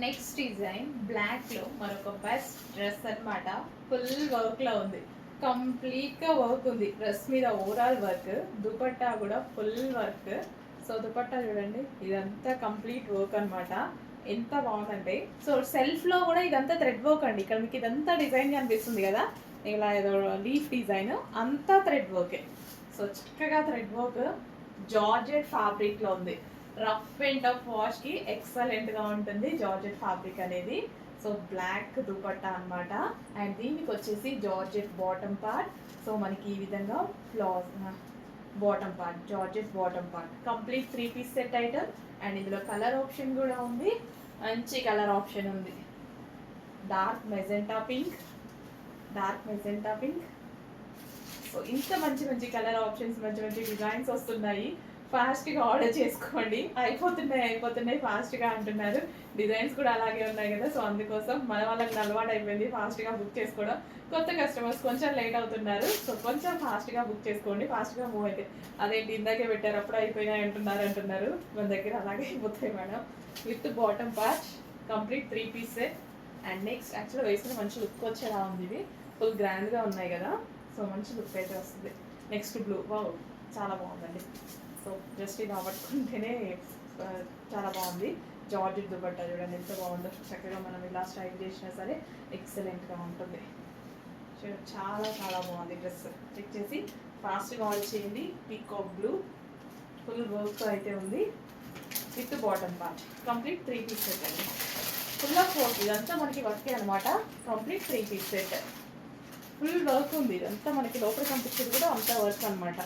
Next design బ్లాక్లో మరొక best dress అనమాట. ఫుల్ వర్క్లో ఉంది, కంప్లీట్గా వర్క్ ఉంది డ్రెస్ మీద, ఓవరాల్ వర్క్. దుపట్టా కూడా ఫుల్ వర్క్. సో దుపట్టా చూడండి, ఇదంతా కంప్లీట్ వర్క్ అనమాట. ఎంత బాగుందంటే, సో సెల్ఫ్లో కూడా ఇదంతా థ్రెడ్ వర్క్ అండి. ఇక్కడ మీకు ఇదంతా డిజైన్ కనిపిస్తుంది కదా, ఇలా ఏదో లీఫ్ డిజైన్, అంతా థ్రెడ్ వర్కే. సో చక్కగా థ్రెడ్ వర్క్, జార్జెట్ ఫ్యాబ్రిక్లో ఉంది. రఫ్ అండ్ టఫ్ వాష్కి ఎక్సలెంట్గా ఉంటుంది జార్జెట్ ఫ్యాబ్రిక్ అనేది. సో బ్లాక్ దుపట్టా అనమాట. అండ్ దీనికి వచ్చేసి జార్జెట్ బాటమ్ పార్ట్. సో మనకి ఈ విధంగా ఫ్లాస్ bottom part, georgette bottom part, complete 3 piece set item. And ఇందులో కలర్ ఆప్షన్ కూడా ఉంది, మంచి కలర్ ఆప్షన్ ఉంది. Dark magenta pink, dark magenta pink. So ఇంత మంచి మంచి కలర్ ఆప్షన్స్, మంచి మంచి డిజైన్స్ వస్తున్నాయి. ఫాస్ట్గా ఆర్డర్ చేసుకోండి. అయిపోతున్నాయి ఫాస్ట్గా అంటున్నారు. డిజైన్స్ కూడా అలాగే ఉన్నాయి కదా, సో అందుకోసం మన వాళ్ళకి అలవాటు అయిపోయింది ఫాస్ట్గా బుక్ చేసుకోవడం. కొత్త కస్టమర్స్ కొంచెం లేట్ అవుతున్నారు, సో కొంచెం ఫాస్ట్గా బుక్ చేసుకోండి, ఫాస్ట్గా మూవ్ అయితే. అదేంటి ఇందాకే పెట్టారు అప్పుడు అయిపోయినాయి అంటున్నారు. మన దగ్గర అలాగే అయిపోతాయి madam. With bottom part, complete 3 piece set. And next యాక్చువల్గా వేసుకుని మంచి లుక్ వచ్చేలా ఉంది. ఇది ఫుల్ గ్రాండ్గా ఉన్నాయి కదా, సో మంచి లుక్ అయితే వస్తుంది. నెక్స్ట్ బ్లూ, వావ్ చాలా బాగుందండి. సో జస్ట్ ఇలా పట్టుకుంటేనే చాలా బాగుంది. జార్జెట్ దుపట్టా చూడండి ఎంత బాగుందో. చక్కగా మనం ఇలా స్టైల్ చేసినా సరే ఎక్సలెంట్గా ఉంటుంది. చాలా చాలా బాగుంది డ్రెస్. చెక్ చేసి ఫాస్ట్గా ఆర్డర్ చేయండి. పీకాక్ బ్లూ, ఫుల్ వర్క్ అయితే ఉంది. With bottom part, complete 3 piece set అండి. ఫుల్ ఆఫ్ వర్క్, ఇదంతా మనకి వర్కే అనమాట. Complete 3 piece set, full work ఉంది. ఇదంతా మనకి లోపల కనిపించేది కూడా అంతా వర్క్ అనమాట.